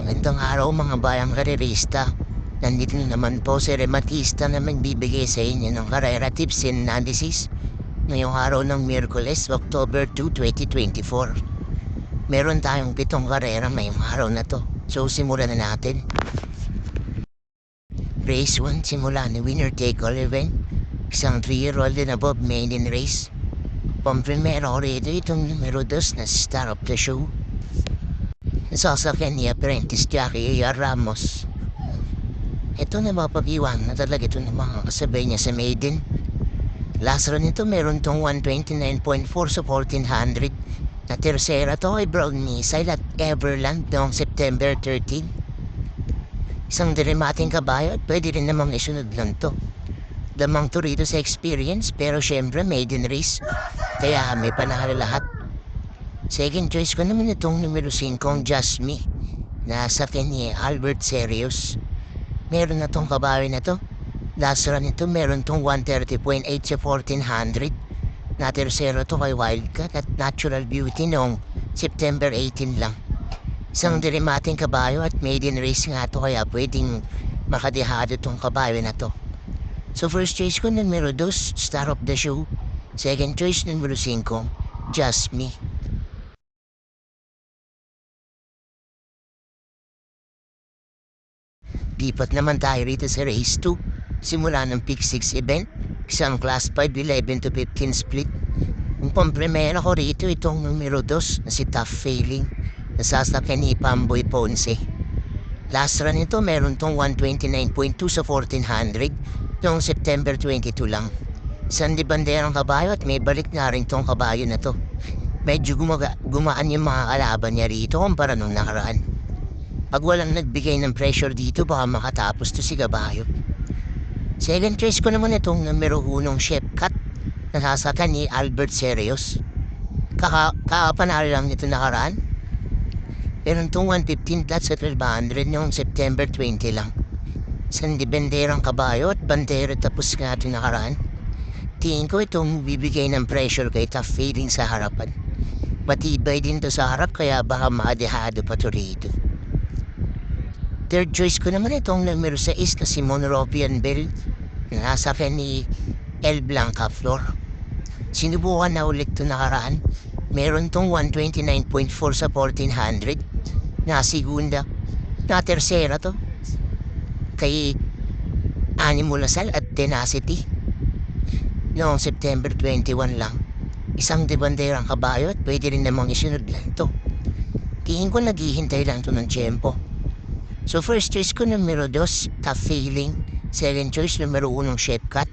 Magandang araw mga bayang karerista. Nandito na naman po si Rematista na magbibigay sa inyo ng karera tips and analysis ngayong araw ng Miyerkules, October 2, 2024. Meron tayong 7 karera ngayong araw na to. So simulan na natin. Race 1, simula ni winner take all event. Isang 3-year-old and above maiden race. Pamprimero ko rito itong numero 2 na star of the show. Nasasakyan ni apprentice jockey A.R. Ramos. Ito na mapag-iwan na talaga ito ng mga kasabay niya sa maiden. Last run nito meron tong 129.4 sa 1400. Na tersera to ay Brown Missile at Everland noong September 13. Isang dramating kabayo at pwede rin namang isunod lang to. Lamang to rito sa experience pero syempre maiden race. Kaya may panalo lahat. Second choice ko naman itong numero 5, Just Me, na sa ni Albert Serios. Meron na tong kabawi na to. Last run nito meron tong 130.8 sa 1400. Na tersero to kay Wildcat at Natural Beauty noong September 18 lang. Isang dramating kabayo at maiden race nga to kaya pwedeng makadehado tong kabayo na to. So first choice ko numero 2, Star of the Show. Second choice numero 5, Just Me. Lipat naman tayo rito sa race 2. Simula ng pick 6 event, isang class 5, 11 to 15 split. Ang pampremera ko rito itong numero 2 na si Tough Failing, nasasakyan ni Pamboy Ponce. Last run nito meron tong 129.2 sa 1400 noong September 22 lang. Isang banderang kabayo at may balik na rin tong kabayo na to. Medyo gumaan yung mga kalaban niya rito kumpara nung nakaraan. Pag walang nagbigay ng pressure dito, baka makatapos to si kabayo. Second choice ko naman itong numero 1, Chef Cut, nasasakyan ni Albert Serios. Kakapanalo lang nito nakaraan. Pero itong 115 flat sa 1200 noong September 20 lang. Isang banderang kabayo at bandera tapos nga ito nakaraan. Tingin ko itong bibigay ng pressure kay Tough Failing sa harapan. Matibay din to sa harap kaya baka maadehado pa to rito. Third choice ko naman itong numero 6 na si Monrovian Bell na nasakyan ni El Blanca Flor. Sinubukan na ulit ito nakaraan. Meron tong 129.4 sa 1400 na segunda. Na tersera to kay Animo Lasal at Tenacity noong September 21 lang. Isang debanderang kabayo at pwede rin namang isunod lang to. Tingin ko naghihintay lang to ng tiyempo. So first choice ko numero 2, Tough Failing. Second choice numero 1, Chef Cut.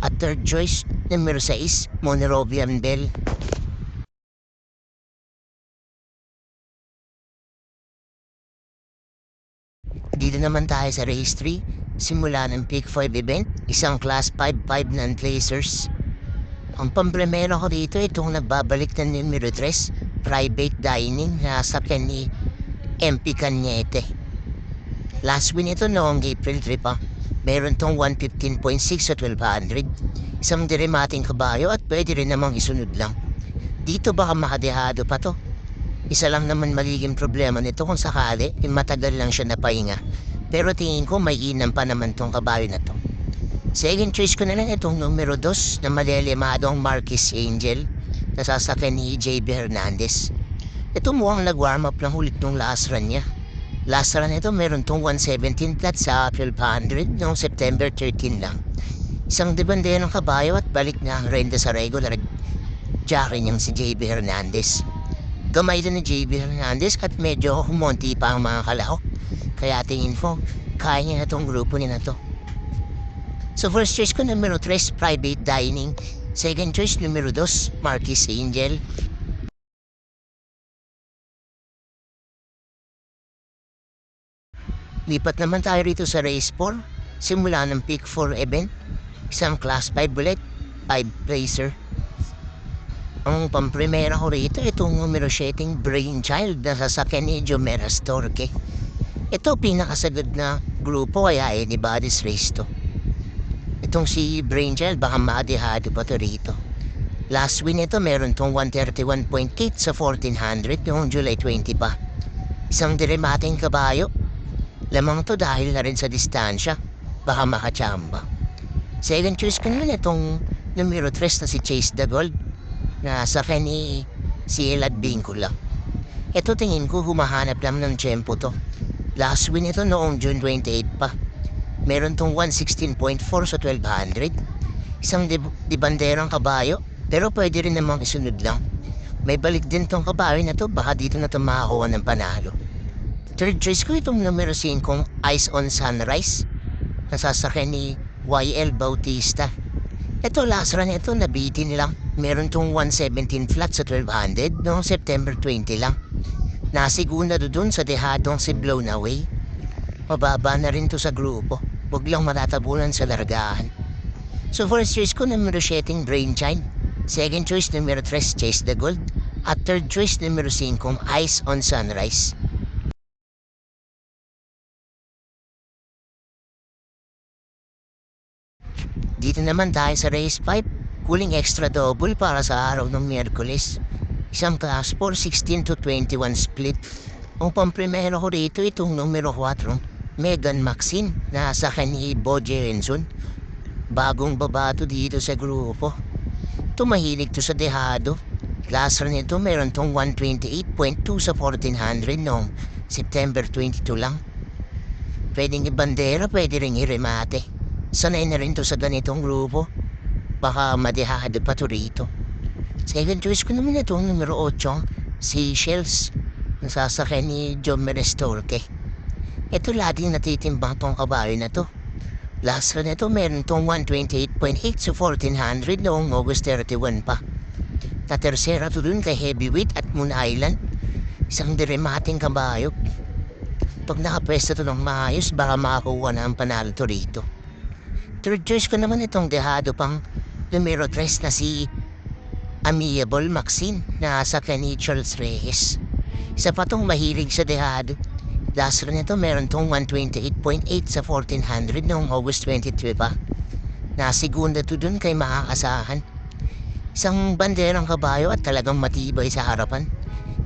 At third choice numero 6, Monrovian Bell. Dito naman tayo sa race 3. Simula ng pick 5 event, isang class 5 non-placers. Ang pampremero ko dito itong nagbabalik ng numero 3, Private Dining na sakyan ni MP Cañete. Last win ito noong April 3 pa. Meron tong 115.6 sa 1200. Isang dramating kabayo at pwede rin namang isunod lang. Dito baka makadehado pa to. Isa lang naman magiging problema nito kung sakali matagal lang siya napahinga. Pero tingin ko may inam pa naman tong kabayo na to. Second choice ko na lang itong numero 2 na malilimadong Marquis Angel na sasakyan ni JB Hernandez. Ito mukhang nag-warm up lang ulit nung last run niya. Last run nito meron tong 117 flat sa 1200 noong September 13 lang. Isang debanderang kabayo at balik na ang renda sa regular jockey niyang si JB Hernandez. Gamay din ni JB Hernandez at medyo humonti pa ang mga kalahok. Kaya tingin ko, kaya niya na tong grupo niya na to. So first choice ko numero 3, Private Dining. Second choice numero 2, Marquis Angel. Lipat naman tayo rito sa race 4. Simula ng pick 4 event, isang class 5 bullet, 5 placer. Ang pampremera ko rito, itong numero 7, Brainchild na sasakyan ni Jomera Storke. Ito pinakasagad na grupo kaya anybody's race to. Itong si Brainchild baka maadehado pa to rito. Last win ito meron tong 131.8 sa 1400 noong July 20 pa. Isang diremating kabayo. Lamang to dahil na rin sa distansya. Baka makachamba. Second choice ko naman itong numero 3 na si Chase the Gold na sa ni si Elad Vincula. Ito tingin ko humahanap lang ng tiyempo to. Last win ito noong June 28 pa. Meron tong 116.4 sa 1200. Isang di banderang kabayo, pero pwede rin namang isunod lang. May balik din tong kabayo na to, baka dito na to makakuha ng panalo. Third choice ko itong numero 5 Eyes on Sunrise. Nasasakyan ni YL Bautista. Ito last run ito, nabitin lang. Meron tong 117 flat sa 1200 noong September 20 lang. Nasiguna doon sa dehadong si Blown Away. Mababa na rin to sa grupo. Huwag lang matatabunan sa largahan. So first choice ko numero 7 Brainchild. Second choice numero 3 Chase the Gold. At third choice numero 5 Eyes on Sunrise. Dito naman tayo sa race 5. Kuling extra double para sa araw ng Miyerkules. Isang class 4, 16 to 21 split. Ang pamprimero ko rito itong numero 4, Megan Maxine, na sa ni Boje Renson. Bagong babato dito sa grupo. Tumahilig to sa dehado. Class run nito meron tong 128.2 sa 1400 noong September 22 lang. Pwedeng ibandera, pwede rin iremate. Sanay na rin to sa ganitong grupo. Baka madehado pa to rito. Second choice ko naman itong numero 8, Seychelles, nasasakyan ni John Merestorque. Ito laging natitimbang tong kabayo na to. Last run ito meron tong 128.8 sa 1400 noong August 31 pa. Tatersera to dun kay Heavyweight at Moon Island. Isang diremating kabayo. Pag nakapwesto to ng maayos, baka makakuha na ang panalo to rito. Third choice ko naman itong dehado pang numero 3 na si Amiable Maxine na sa ni Charles Reyes. Isa pa tong mahilig sa dehado. Last run nito meron tong 128.8 sa 1400 noong August 23 pa. Nasigunda to dun kay makakasahan. Isang banderang kabayo at talagang matibay sa harapan.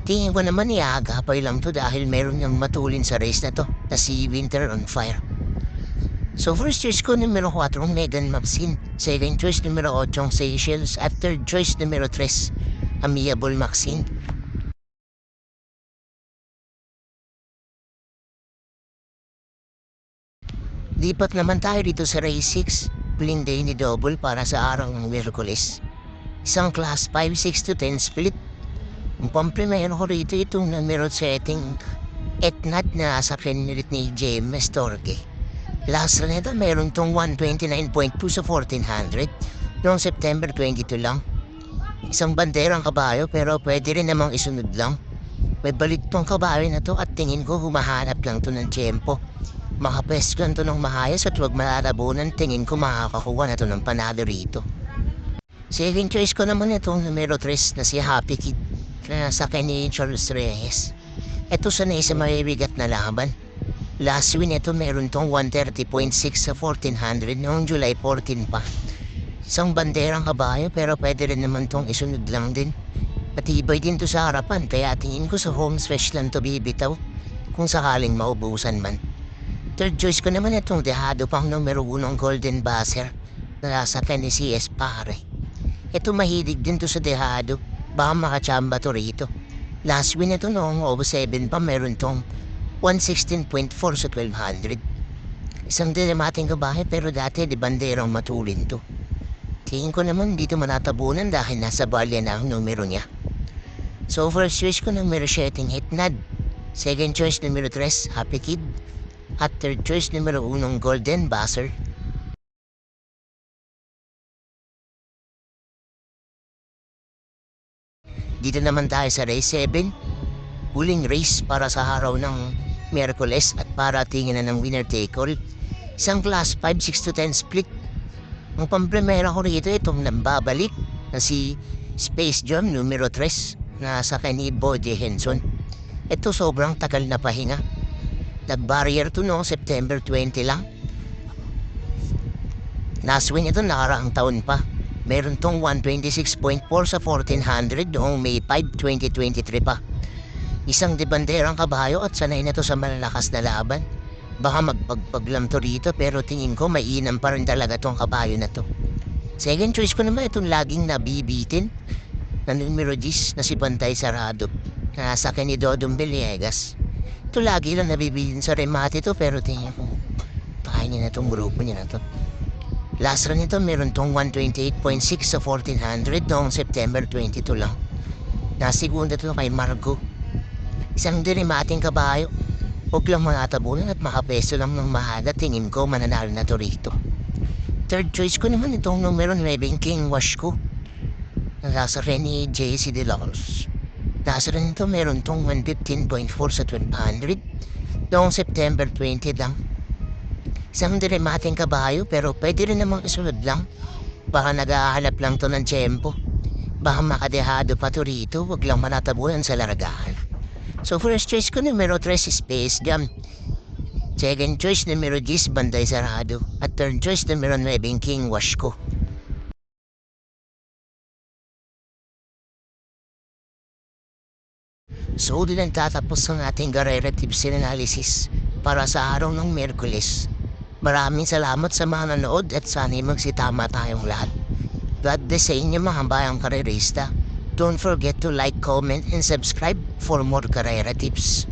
Tingin ko naman iagapay lang to dahil meron niyang matulin sa race na to na si Winter on Fire. So first choice ko numero 4 Megan Maxine, second choice numero 8 Seychelles, at third choice numero 3 Amiable Maxine. Lipat naman tayo dito sa race 6, huling day ni Double para sa araw ng Miyerkules. Isang class 5, 6 to 10 split. Ang pamprimero ko rito itong numero 7 Etnat na sa pinilit ni James Torque. Last run nito meron tong 129.2 sa 1400 noong September 22 lang. Isang banderang kabayo pero pwede rin namang isunod lang. May balik tong kabayo na to at tingin ko humahanap lang to ng tiyempo. Makapwesto lang to ng mahayos at huwag malalabunan, tingin ko makakakuha na to ng panalo rito. Second choice ko naman itong numero 3 na si Happy Kid na sa ni Charles Reyes. Ito sanay sa mabibigat na laban. Last win ito meron tong 130.6 sa 1400 noong July 14 pa. Isang banderang kabayo pero pwede rin naman tong isunod lang din. Matibay din to sa harapan kaya tingin ko sa home stretch lang to bibitaw kung sakaling maubusan man. Third choice ko naman itong dehado pang numero 1 Golden Buzzer na nasa ni CS Pare. Ito mahilig din to sa dehado, baka makachamba to rito. Last win ito noong August 7 pa meron tong 116.4 sa 1200. Isang dilemating kabahe pero dati di banderang matulin to. Tingin ko naman dito manatabunan dahil nasa balya na ang numero niya. So first choice ko numero 7 Hitnad. Second choice numero 3 Happy Kid. At third choice numero 1 Golden Buzzer. Dito naman tayo sa race 7. Huling race para sa araw ng Miyerkules at para tingin na ng winner take all. Isang class 5, 6 to 10 split. Ang pamprimera ko rito itong nambabalik na si Space Jam numero 3 na sa ni Boje Henson. Ito sobrang tagal na pahinga. Nag-barrier to noong September 20 lang. Naswing ito nakaraang taon pa. Meron tong 126.4 sa 1400 noong May 5, 2023 pa. Isang debanderang kabayo at sanay na to sa malalakas na laban. Baka magpagpaglam to rito pero tingin ko mainam pa rin talaga tong kabayo na to. Second choice ko naman itong laging nabibitin na numero 10 na si Bantay Sarado na sa akin ni Dodong Villegas. Ito lagi lang nabibitin sa remate to pero tingin ko pakain niya na tong grupo niya na to. Last run nito meron tong 128.6 sa 1400 noong September 22 lang. Nasigunda to kay Margo. Isang dirimating kabayo. Huwag lang manatabunan at makapeso lang ng mahal at tingin ko mananalo na to rito. Third choice ko naman itong numero 9 King Wash ko. Nasa rin ni JC De Los. Nasa rin ito meron tong 115.4 sa 1200 noong September 20 lang. Isang dirimating kabayo pero pwede rin namang isunod lang. Baka nag-aahalap lang to ng tiyempo. Baka makadehado pa to rito, huwag lang manatabunan sa largahan. So first choice ko numero 3 si Space Jam. Second choice numero 10 Bantay Sarado. At third choice numero 9 King Wash ko. So din tatapos ang ating Garera Tips and Analysis para sa araw ng Merkules. Maraming salamat sa mga nanood at sana'y magsitama tayong lahat. God bless sa inyo mga bayang karerista. Don't forget to like, comment, and subscribe for more Carrera Tips.